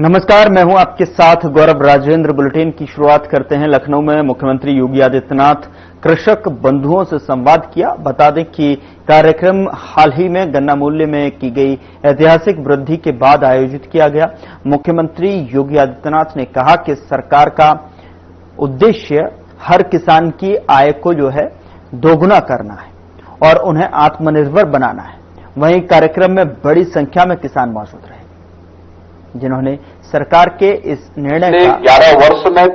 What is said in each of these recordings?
नमस्कार, मैं हूं आपके साथ गौरव राजेंद्र। बुलेटिन की शुरुआत करते हैं। लखनऊ में मुख्यमंत्री योगी आदित्यनाथ कृषक बंधुओं से संवाद किया। बता दें कि कार्यक्रम हाल ही में गन्ना मूल्य में की गई ऐतिहासिक वृद्धि के बाद आयोजित किया गया। मुख्यमंत्री योगी आदित्यनाथ ने कहा कि सरकार का उद्देश्य हर किसान की आय को दोगुना करना है और उन्हें आत्मनिर्भर बनाना है। वहीं कार्यक्रम में बड़ी संख्या में किसान मौजूद रहे, जिन्होंने सरकार के इस निर्णय का 11 वर्ष में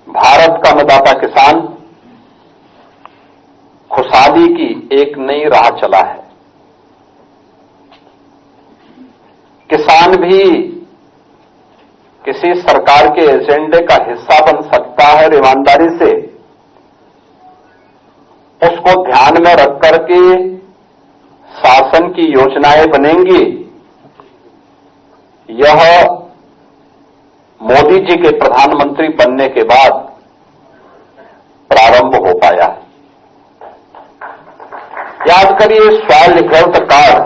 भारत का अन्नदाता किसान खुशहाली की एक नई राह चला है। किसान भी किसी सरकार के एजेंडे का हिस्सा बन सकता है और ईमानदारी से उसको ध्यान में रख करके शासन की योजनाएं बनेंगी। यह मोदी जी के प्रधानमंत्री बनने के बाद प्रारंभ हो पाया। याद करिए, स्वास्थ्य हेल्थ कार्ड,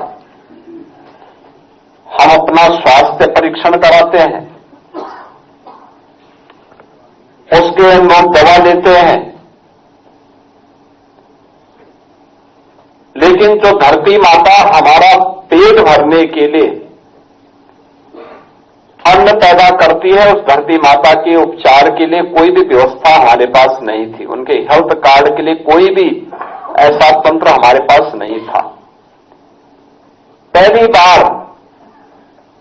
हम अपना स्वास्थ्य परीक्षण कराते हैं, उसके हम लोग दवा लेते हैं, लेकिन जो धरती माता हमारा पेट भरने के लिए अन्न पैदा करती है, उस धरती माता के उपचार के लिए कोई भी व्यवस्था हमारे पास नहीं थी। उनके हेल्थ कार्ड के लिए कोई भी ऐसा तंत्र हमारे पास नहीं था। पहली बार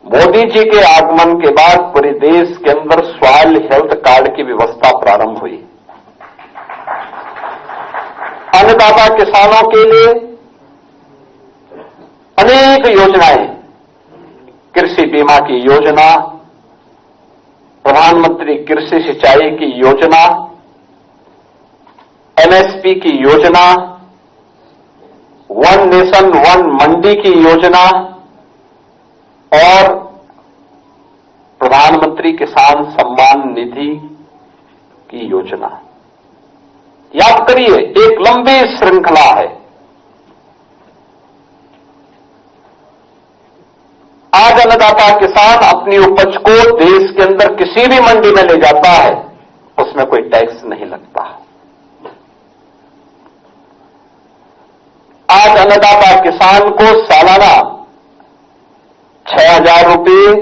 मोदी जी के आगमन के बाद पूरे देश के अंदर स्वास्थ्य हेल्थ कार्ड की व्यवस्था प्रारंभ हुई। अन्नदाता किसानों के लिए अनेक योजनाएं, कृषि बीमा की योजना, प्रधानमंत्री कृषि सिंचाई की योजना, एमएसपी की योजना, वन नेशन वन मंडी की योजना और प्रधानमंत्री किसान सम्मान निधि की योजना। याद करिए, एक लंबी श्रृंखला है। आज अन्नदाता किसान अपनी उपज को देश के अंदर किसी भी मंडी में ले जाता है, उसमें कोई टैक्स नहीं लगता। आज अन्नदाता किसान को सालाना 6,000 रुपये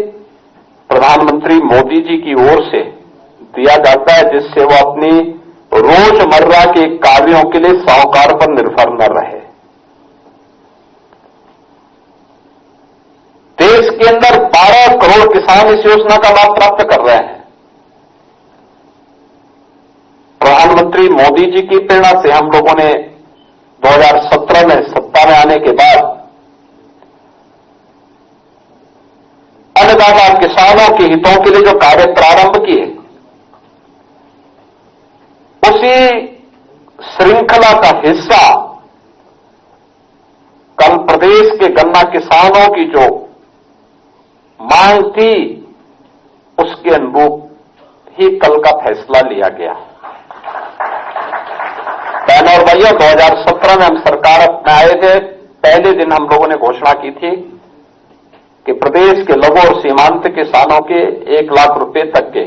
प्रधानमंत्री मोदी जी की ओर से दिया जाता है, जिससे वो अपनी रोजमर्रा के कार्यों के लिए साहूकार पर निर्भर न रहे। देश के अंदर 12 करोड़ किसान इस योजना का लाभ प्राप्त कर रहे हैं। प्रधानमंत्री मोदी जी की प्रेरणा से हम लोगों ने 2017 में सत्ता में आने के बाद अन्नदाता किसानों के हितों के लिए जो कार्य प्रारंभ किए, उसी श्रृंखला का हिस्सा कल प्रदेश के गन्ना किसानों की जो मांग थी, उसके अनुरूप ही कल का फैसला लिया गया। बहनों और भाइयों, 2017 में हम सरकार अपने आए थे, पहले दिन हम लोगों ने घोषणा की थी कि प्रदेश के लघु और सीमांत किसानों के 1 लाख रुपए तक के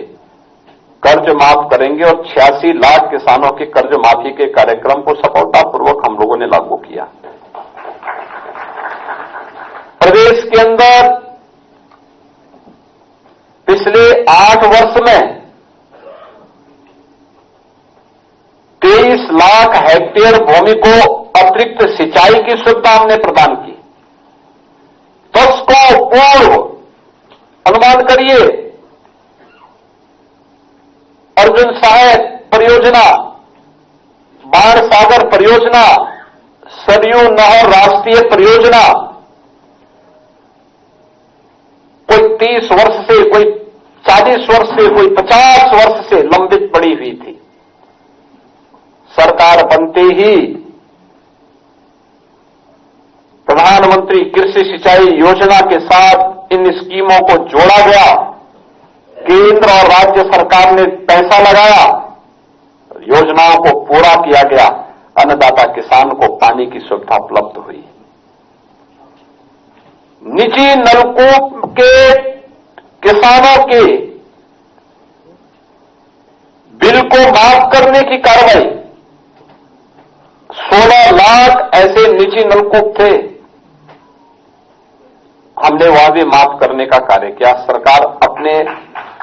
कर्ज माफ करेंगे और 86 लाख किसानों के कर्ज माफी के कार्यक्रम को सफलतापूर्वक हम लोगों ने लागू किया। प्रदेश के अंदर पिछले 8 वर्ष में 23 लाख हेक्टेयर भूमि को अतिरिक्त सिंचाई की सुविधा हमने प्रदान की। 10 को पूर्व अनुमान करिए, अर्जुन सहायक परियोजना, बाण सागर परियोजना, सरयू नहर राष्ट्रीय परियोजना कोई 30 वर्ष से, कोई 40 वर्ष से, कोई 50 वर्ष से लंबित पड़ी हुई थी। सरकार बनते ही प्रधानमंत्री कृषि सिंचाई योजना के साथ इन स्कीमों को जोड़ा गया। केंद्र और राज्य सरकार ने पैसा लगाया, योजनाओं को पूरा किया गया, अन्नदाता किसान को पानी की सुविधा उपलब्ध हुई। निजी नलकूप के किसानों के बिल को माफ करने की कार्रवाई, 16 लाख ऐसे निजी नलकूप थे, हमने वहां भी माफ करने का कार्य किया। सरकार अपने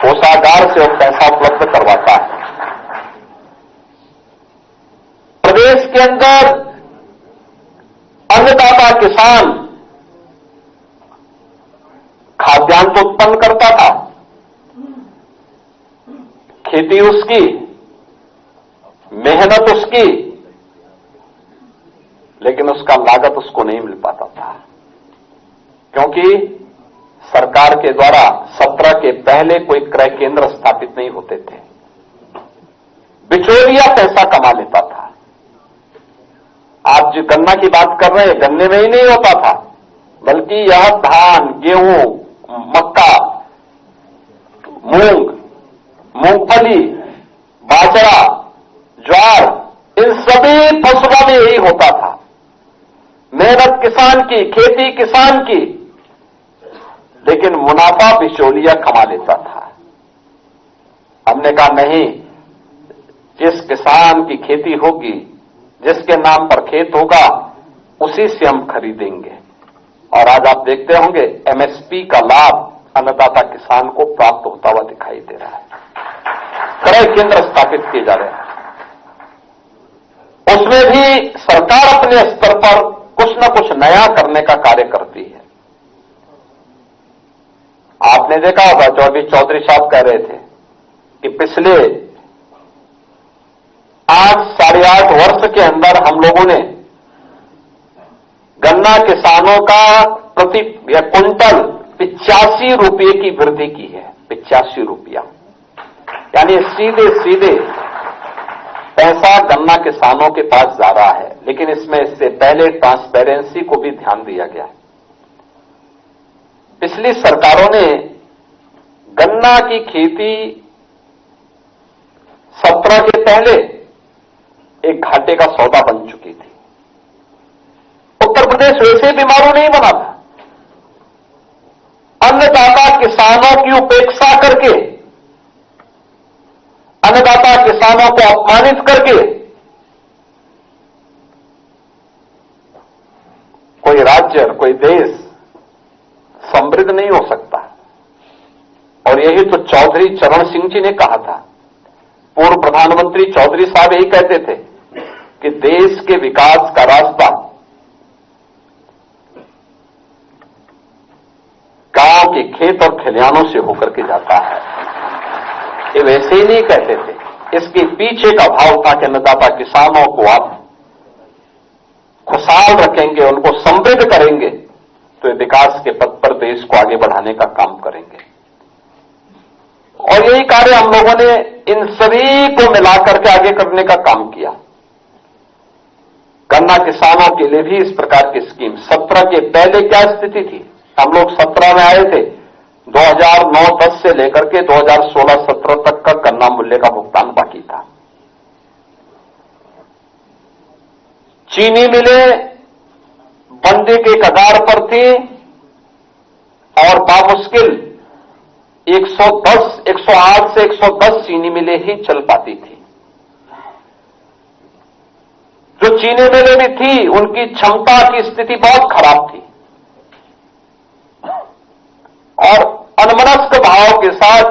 कोषागार से वो पैसा उपलब्ध करवाता है। प्रदेश के अंदर अन्नदाता किसान खाद्यान्न तो उत्पन्न करता था, खेती उसकी, मेहनत उसकी, लेकिन उसका लागत उसको नहीं मिल पाता था, क्योंकि सरकार के द्वारा 17 के पहले कोई क्रय केंद्र स्थापित नहीं होते थे। बिचौलिया पैसा कमा लेता था। आप जो गन्ना की बात कर रहे हैं, गन्ने में ही नहीं होता था, बल्कि यह धान, गेहूं, मक्का, मूंग, मूंगफली, बाजरा, ज्वार, इन सभी फसलों में यही होता था। मेहनत किसान की, खेती किसान की, लेकिन मुनाफा बिचौलिया कमा लेता था। हमने कहा नहीं, जिस किसान की खेती होगी, जिसके नाम पर खेत होगा, उसी से हम खरीदेंगे। और आज आप देखते होंगे एमएसपी का लाभ अन्नदाता किसान को प्राप्त होता हुआ दिखाई दे रहा है। क्रय केंद्र स्थापित किए जा रहे हैं, उसमें भी सरकार अपने स्तर पर कुछ न कुछ नया करने का कार्य करती है। आपने देखा होगा, जो अभी चौधरी साहब कह रहे थे कि पिछले 8 साढ़े 8 वर्ष के अंदर हम लोगों ने गन्ना किसानों का प्रति या कुंटल 85 रुपये की वृद्धि की है। 85 रुपया, यानी सीधे सीधे पैसा गन्ना किसानों के पास जा रहा है। लेकिन इसमें इससे पहले ट्रांसपेरेंसी को भी ध्यान दिया गया। पिछली सरकारों ने गन्ना की खेती 17 के पहले एक घाटे का सौदा बन चुकी थी। उत्तर प्रदेश वैसे बीमारू नहीं बना था। अन्नदाता किसानों की उपेक्षा करके, अन्नदाता किसानों को अपमानित करके कोई राज्य, कोई देश समृद्ध नहीं हो सकता। और यही तो चौधरी चरण सिंह जी ने कहा था। पूर्व प्रधानमंत्री चौधरी साहब यही कहते थे कि देश के विकास का रास्ता गांव के खेत और खलिहानों से होकर के जाता है। ये वैसे ही नहीं कहते थे, इसके पीछे का भाव था कि अन्नदाता किसानों को आप खुशहाल रखेंगे, उनको समृद्ध करेंगे, तो ये विकास के पथ पर देश को आगे बढ़ाने का काम करेंगे। और यही कार्य हम लोगों ने इन सभी को मिलाकर के आगे करने का काम किया। गन्ना किसानों के लिए भी इस प्रकार की स्कीम, 17 के पहले क्या स्थिति थी? हम लोग 17 में आए थे, 2009-10 से लेकर के 2016-17 तक का गन्ना मूल्य का भुगतान बाकी था। चीनी मिलें बंदी के कगार पर थी और बामुश्किल 108 से 110 चीनी मिलें ही चल पाती थी। जो चीनी मिलें भी थी, उनकी क्षमता की स्थिति बहुत खराब थी और अनमनस्क भाव के साथ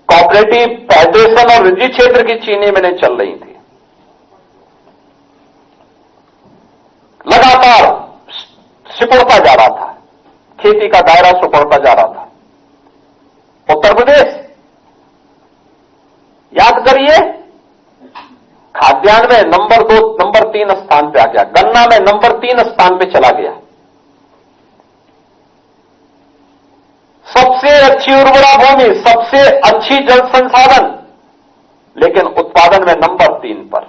कोऑपरेटिव, फेडरेशन और निजी क्षेत्र की चीनी मिलें चल रही थी। लगातार सिकुड़ता जा रहा था, खेती का दायरा सिकुड़ता जा रहा था। उत्तर प्रदेश, याद करिए, खाद्यान्न में नंबर 2, नंबर 3 स्थान पे आ गया, गन्ना में नंबर 3 स्थान पे चला गया। सबसे अच्छी उर्वरा भूमि, सबसे अच्छी जल संसाधन, लेकिन उत्पादन में नंबर 3 पर,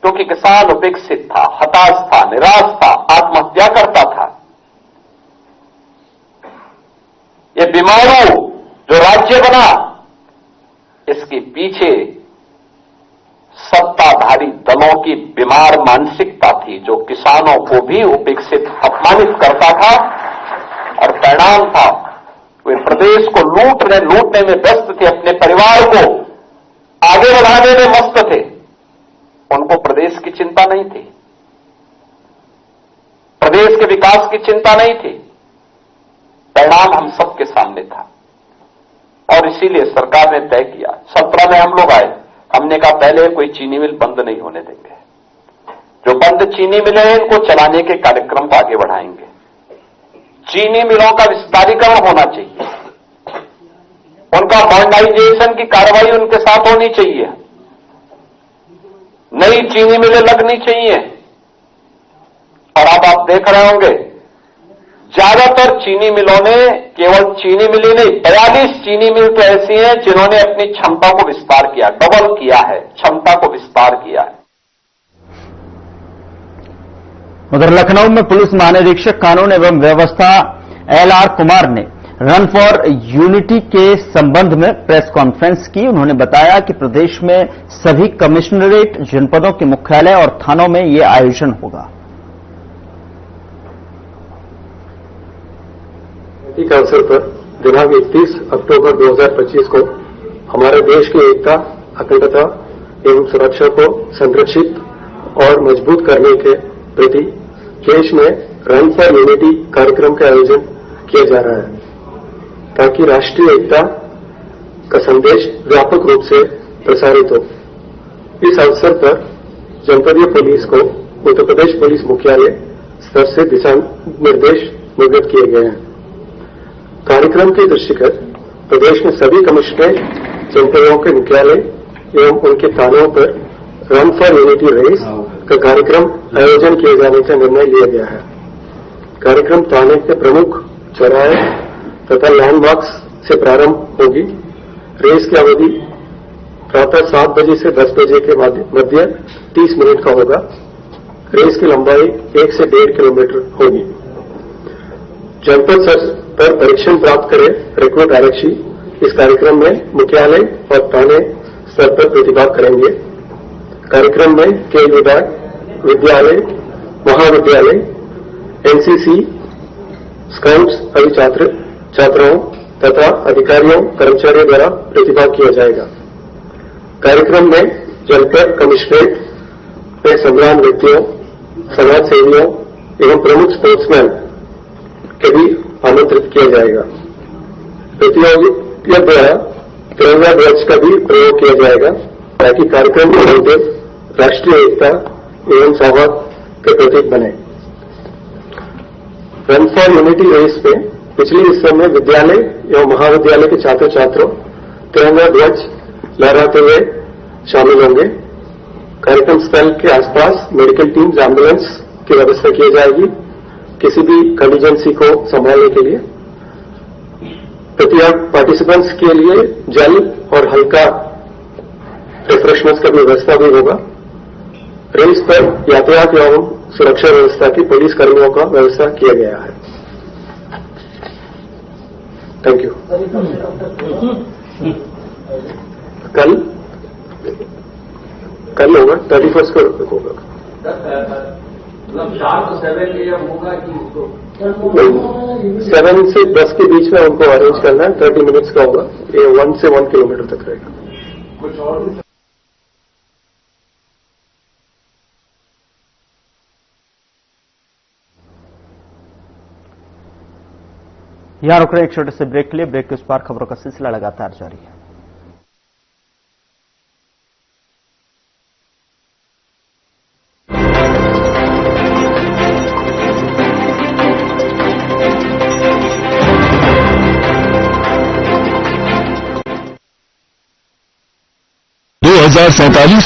क्योंकि किसान उपेक्षित था, हताश था, निराश था, आत्महत्या करता था। ये बीमारू जो राज्य बना, इसके पीछे सत्ताधारी दलों की बीमार मानसिकता थी, जो किसानों को भी उपेक्षित, अपमानित करता था, और परिणाम था वे प्रदेश को लूटने में व्यस्त थे, अपने परिवार को आगे बढ़ाने में मस्त थे। उनको प्रदेश की चिंता नहीं थी, प्रदेश के विकास की चिंता नहीं थी। परिणाम हम सबके सामने था, और इसीलिए सरकार ने तय किया, 17 में हम लोग आए, हमने कहा पहले कोई चीनी मिल बंद नहीं होने देंगे, जो बंद चीनी मिलें हैं इनको चलाने के कार्यक्रम को आगे बढ़ाएंगे। चीनी मिलों का विस्तारीकरण होना चाहिए, उनका मॉडर्नाइजेशन की कार्रवाई उनके साथ होनी चाहिए, नई चीनी मिलें लगनी चाहिए। और अब आप देख रहे होंगे ज्यादातर चीनी मिलों ने, केवल चीनी मिल ही नहीं, 42 चीनी मिल तो ऐसी हैं जिन्होंने अपनी क्षमता को विस्तार किया, डबल किया है, क्षमता को विस्तार किया है। उधर लखनऊ में पुलिस महानिरीक्षक कानून एवं व्यवस्था LR कुमार ने रन फॉर यूनिटी के संबंध में प्रेस कॉन्फ्रेंस की। उन्होंने बताया कि प्रदेश में सभी कमिश्नरेट, जनपदों के मुख्यालय और थानों में ये आयोजन होगा। के अवसर पर दिनांक 31 अक्टूबर 2025 को हमारे देश की एकता, अखंडता एवं सुरक्षा को संरक्षित और मजबूत करने के प्रति देश में रन फॉर यूनिटी कार्यक्रम का आयोजन किया जा रहा है, ताकि राष्ट्रीय एकता का संदेश व्यापक रूप से प्रसारित हो। इस अवसर पर जनपदीय पुलिस को उत्तर प्रदेश पुलिस मुख्यालय स्तर से दिशा निर्देश निर्गत किए गए हैं। कार्यक्रम के दृष्टिगत प्रदेश में सभी कमिश्नरेट, जनपदों के मुख्यालय एवं उनके थानों पर रन फॉर यूनिटी रेस का कार्यक्रम आयोजन किए जाने का निर्णय लिया गया है। कार्यक्रम थाने के प्रमुख चौराहे तथा लैंडमार्क्स से प्रारंभ होगी। रेस की अवधि प्रातः 7 बजे से 10 बजे के मध्य 30 मिनट का होगा। रेस की लंबाई 1 से 1.5 किलोमीटर होगी। जनपद स्तर पर परीक्षण प्राप्त करे रिक्रूट आरक्षी इस कार्यक्रम में मुख्यालय और थाने स्तर पर प्रतिभाग करेंगे। कार्यक्रम में खेल विभाग, विद्यालय, महाविद्यालय, एनसीसी, स्काउट्स आदि छात्राओं तथा अधिकारियों, कर्मचारियों द्वारा प्रतिभाग किया जाएगा। कार्यक्रम में जनपद कमिश्नरेट में संग्राम व्यक्तियों, समाज सेवियों एवं प्रमुख स्पोर्ट्समैन के भी आमंत्रित किया जाएगा। प्रतियोगियों द्वारा तिरंगा ध्वज का भी प्रयोग किया जाएगा, ताकि कार्यक्रम के उद्देश्य राष्ट्रीय एकता एवं सौहार्द के प्रतीक बने। रन फॉर यूनिटी रेस में पिछले हिस्सों में विद्यालय एवं महाविद्यालय के छात्र छात्रों तिरंगा ध्वज लहराते हुए शामिल होंगे। कार्यक्रम स्थल के आसपास मेडिकल टीम, एम्बुलेंस की व्यवस्था की जाएगी किसी भी कंटीजेंसी को संभालने के लिए। पार्टिसिपेंट्स के लिए जल और हल्का रिफ्रेशमेंट्स का भी व्यवस्था भी होगा। रेस पर यातायात एवं सुरक्षा व्यवस्था की पुलिस कर्मियों का व्यवस्था किया गया है। Thank you. कल होगा, 31 को होगा। 7 से 10 के बीच में उनको अरेंज करना है। 30 मिनट्स का होगा। ये 1 से 1 किलोमीटर तक रहेगा। कुछ और यहां रुक रहे एक छोटे से ब्रेक के लिए। ब्रेक के उस पार खबरों का सिलसिला लगातार जारी है।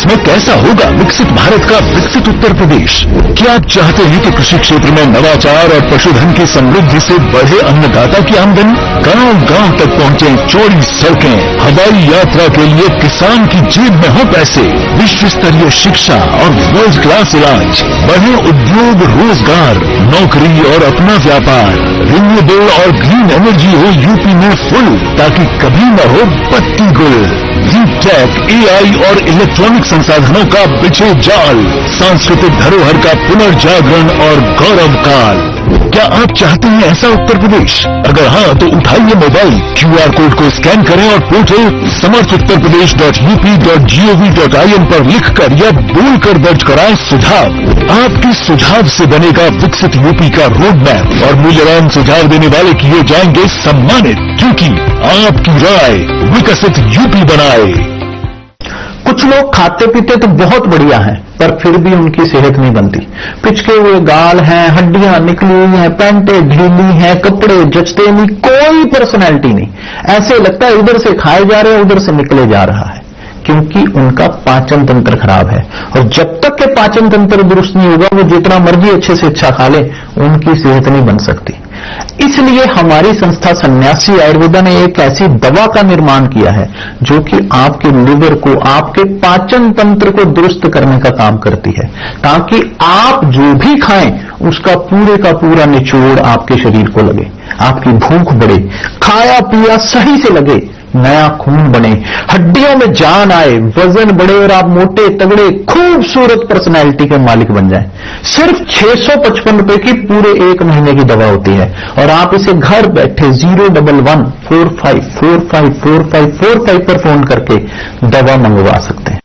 में कैसा होगा विकसित भारत का विकसित उत्तर प्रदेश? क्या आप चाहते हैं कि कृषि क्षेत्र में नवाचार और पशुधन की समृद्धि से बढ़े अन्नदाता की आमदनी? गांव-गांव तक पहुंचे चौड़ी सड़कें, हवाई यात्रा के लिए किसान की जेब में हो पैसे, विश्व स्तरीय शिक्षा और वर्ल्ड क्लास इलाज, बढ़े उद्योग, रोजगार, नौकरी और अपना व्यापार, रिन्यूएबल और ग्रीन एनर्जी हो यूपी में फुल, ताकि कभी न हो पत्ती गुल। डीप टेक, एआई और इलेक्ट्रॉनिक संसाधनों का बिछे जाल, सांस्कृतिक धरोहर का पुनर्जागरण और गौरव काल। क्या आप चाहते हैं ऐसा उत्तर प्रदेश? अगर हाँ तो उठाइए मोबाइल, क्यूआर कोड को स्कैन करें और पोर्टल samarthuttarpradesh.up.gov.in पर लिखकर या बोलकर दर्ज कराएं सुझाव। आपके सुझाव से बनेगा विकसित यूपी का रोड मैप और मूल्यवान सुझाव देने वाले किए जाएंगे सम्मानित, क्योंकि आपकी राय विकसित यूपी बनाए। कुछ लोग खाते पीते तो बहुत बढ़िया हैं, पर फिर भी उनकी सेहत नहीं बनती। पिचके हुए गाल हैं, हड्डियां निकली हुई हैं, पैंटें ढीली हैं, कपड़े जचते नहीं, कोई पर्सनैलिटी नहीं। ऐसे लगता है इधर से खाए जा रहे हैं, उधर से निकले जा रहा है, क्योंकि उनका पाचन तंत्र खराब है। और जब तक के पाचन तंत्र दुरुस्त नहीं होगा, वो जितना मर्जी अच्छे से अच्छा खा ले, उनकी सेहत नहीं बन सकती। इसलिए हमारी संस्था सन्यासी आयुर्वेदा ने एक ऐसी दवा का निर्माण किया है जो कि आपके लिवर को, आपके पाचन तंत्र को दुरुस्त करने का काम करती है, ताकि आप जो भी खाएं उसका पूरे का पूरा निचोड़ आपके शरीर को लगे, आपकी भूख बढ़े, खाया पिया सही से लगे, नया खून बने, हड्डियों में जान आए, वजन बढ़े और आप मोटे तगड़े खूबसूरत पर्सनैलिटी के मालिक बन जाएं। सिर्फ 655 रुपए की पूरे 1 महीने की दवा होती है और आप इसे घर बैठे 01145454545 पर फोन करके दवा मंगवा सकते हैं।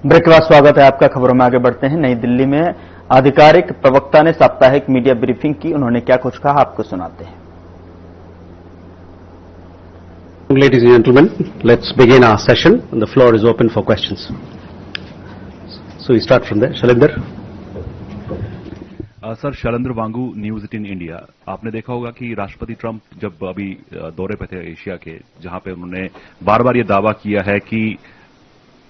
ब्रेक के बाद स्वागत है आपका। खबरों में आगे बढ़ते हैं। नई दिल्ली में आधिकारिक प्रवक्ता ने साप्ताहिक मीडिया ब्रीफिंग की। उन्होंने क्या कुछ कहा, आपको सुनाते हैं। Ladies and gentlemen, let's begin our session. The floor is open for questions. So we start from there. Shalendra. Sir, Shailendra Wangoo, news 18 India. आपने देखा होगा कि राष्ट्रपति ट्रंप जब अभी दौरे पे थे एशिया के, जहां पे उन्होंने बार बार ये दावा किया है कि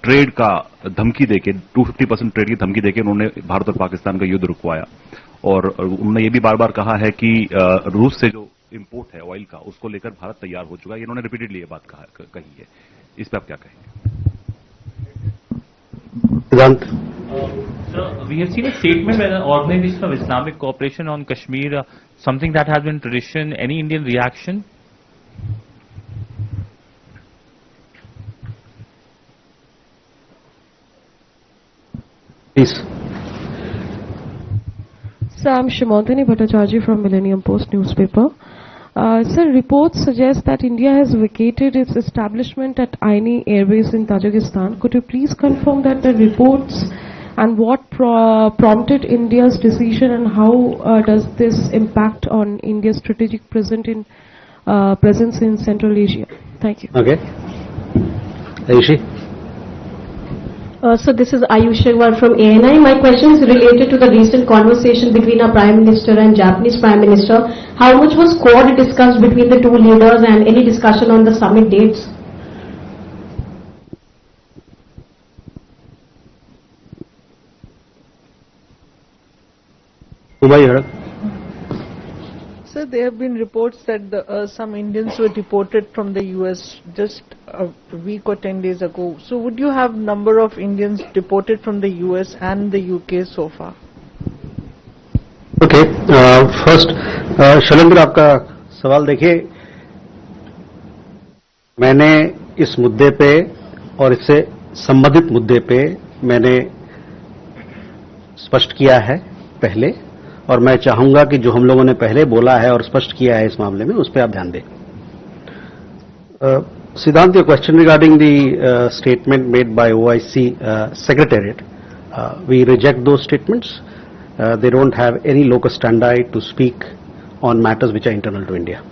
ट्रेड का धमकी देके 250% ट्रेड की धमकी देके उन्होंने भारत और पाकिस्तान का युद्ध रुकवाया। और उन्होंने ये भी बार बार कहा है कि रूस से जो इंपोर्ट है ऑयल का, उसको लेकर भारत तैयार हो चुका है। इन्होंने रिपीटेडली ये बात कही है। इस पे आप क्या कहेंगे? Sir, we have seen a statement by the Organization of Islamic Cooperation on Kashmir, something that has been tradition. Any Indian reaction? Please. Sir, I'm Shimantini Bhattacharjee from Millennium Post newspaper. Sir, reports suggest that India has vacated its establishment at Aini Airbase in Tajikistan. Could you please confirm that the reports and what prompted India's decision, and how does this impact on India's strategic presence in Central Asia? Thank you. Okay. Ayushi. So this is Ayush Agarwal from ANI. My question is related to the recent conversation between our Prime Minister and Japanese Prime Minister. How much was Quad discussed between the two leaders, and any discussion on the summit dates? Sir, there have been reports that some Indians were deported from the US just a week or 10 days ago. So would you have number of Indians deported from the US and the UK so far? Okay. First, Shailendra, आपका सवाल देखिए, मैंने इस मुद्दे पे और इससे संबंधित मुद्दे पे मैंने स्पष्ट किया है पहले, और मैं चाहूंगा कि जो हम लोगों ने पहले बोला है और स्पष्ट किया है इस मामले में, उस पर आप ध्यान दें। Siddhant, your question regarding the statement made by OIC Secretariat, we reject those statements. They don't have any locus standi to speak on matters which are internal to India.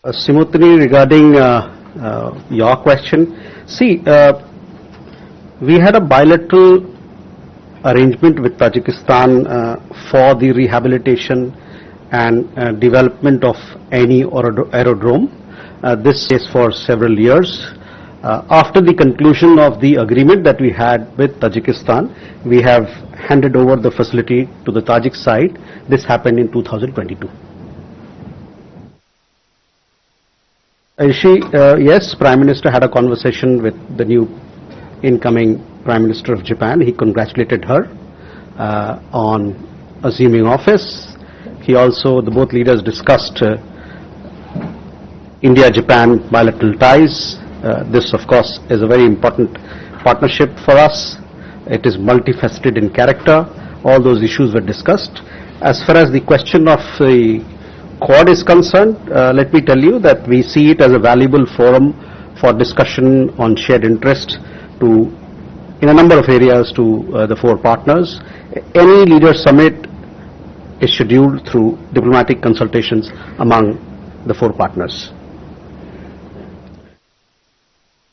Simutini, regarding your question, see, we had a bilateral arrangement with Tajikistan for the rehabilitation and development of any aerodrome. This is for several years. After the conclusion of the agreement that we had with Tajikistan, we have handed over the facility to the Tajik side. This happened in 2022. Ayushi, yes, Prime Minister had a conversation with the new incoming Prime Minister of Japan. He congratulated her on assuming office. Both leaders discussed India-Japan bilateral ties. This, of course, is a very important partnership for us. It is multifaceted in character. All those issues were discussed. As far as the question of the Quad is concerned, let me tell you that we see it as a valuable forum for discussion on shared interest in a number of areas to the four partners. Any leader summit is scheduled through diplomatic consultations among the four partners.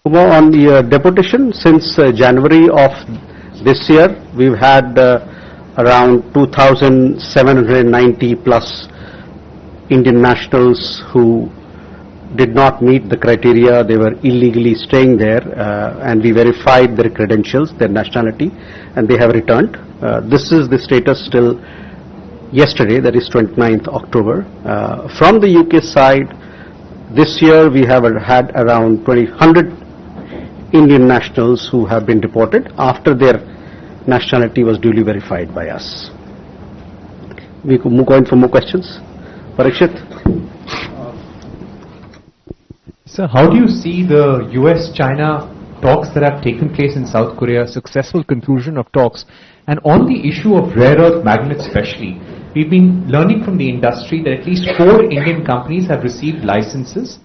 On the deputation, since January of this year, we've had around 2,790 plus Indian nationals who did not meet the criteria. They were illegally staying there, and we verified their credentials, their nationality, and they have returned. This is the status till yesterday, that is 29th October. From the UK side, this year we have had around 100 Indian nationals who have been deported after their nationality was duly verified by us. We could move on for more questions. Parikshit. Sir, how do you see the US-China talks that have taken place in South Korea, successful conclusion of talks, and on the issue of rare earth magnets especially, we've been learning from the industry that at least 4 Indian companies have received licenses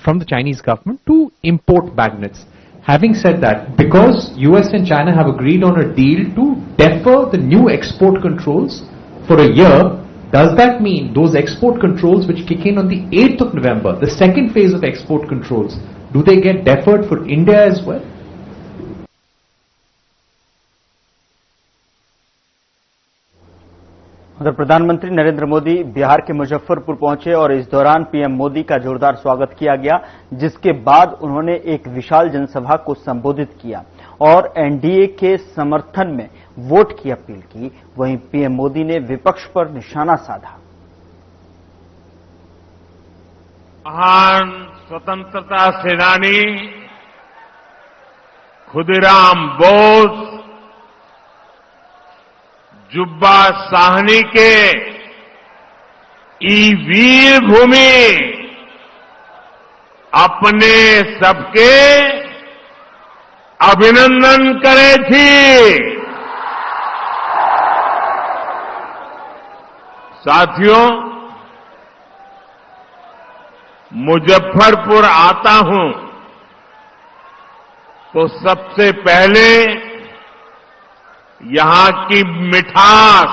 from the Chinese government to import magnets. Having said that, because US and China have agreed on a deal to defer the new export controls for a year, does that mean those export controls which kick in on the 8th of November, the second phase of export controls, do they get deferred for India as well? उधर प्रधानमंत्री नरेंद्र मोदी बिहार के मुजफ्फरपुर पहुंचे और इस दौरान PM Modi का जोरदार स्वागत किया गया, जिसके बाद उन्होंने एक विशाल जनसभा को संबोधित किया और एनडीए के समर्थन में वोट की अपील की। वहीं पीएम मोदी ने विपक्ष पर निशाना साधा। महान स्वतंत्रता सेनानी खुदीराम बोस जुब्बा साहनी के वीर भूमि अपने सबके अभिनंदन करे थी। साथियों, मुजफ्फरपुर आता हूं तो सबसे पहले यहां की मिठास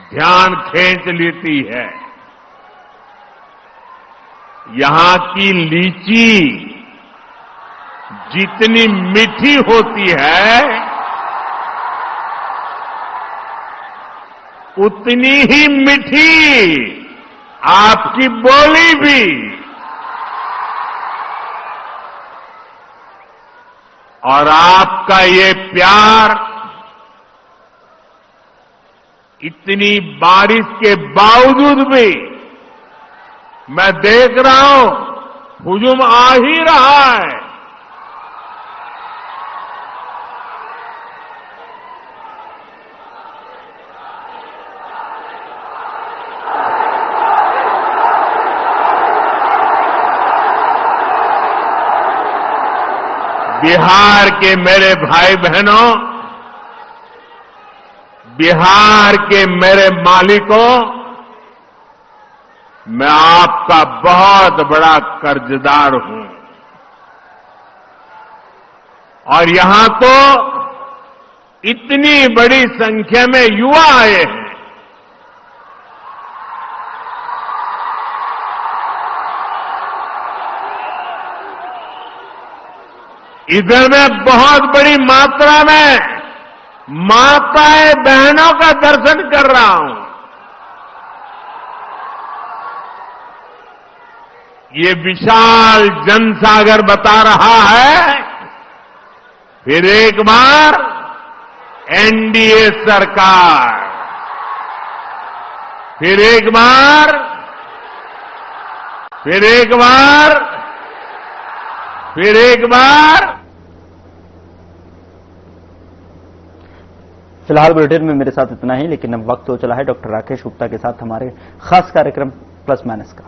ध्यान खींच लेती है। यहां की लीची जितनी मीठी होती है उतनी ही मीठी आपकी बोली भी। और आपका ये प्यार इतनी बारिश के बावजूद भी मैं देख रहा हूं हुजूम आ ही रहा है। बिहार के मेरे भाई बहनों, बिहार के मेरे मालिकों, मैं आपका बहुत बड़ा कर्जदार हूं। और यहां तो इतनी बड़ी संख्या में युवा आए हैं। इधर में बहुत बड़ी मात्रा में माताएं बहनों का दर्शन कर रहा हूं। ये विशाल जनसागर बता रहा है फिर एक बार एनडीए सरकार, फिर एक बार फिलहाल बुलेटिन में मेरे साथ इतना ही, लेकिन अब वक्त हो चला है डॉक्टर राकेश गुप्ता के साथ हमारे खास कार्यक्रम प्लस माइनस का।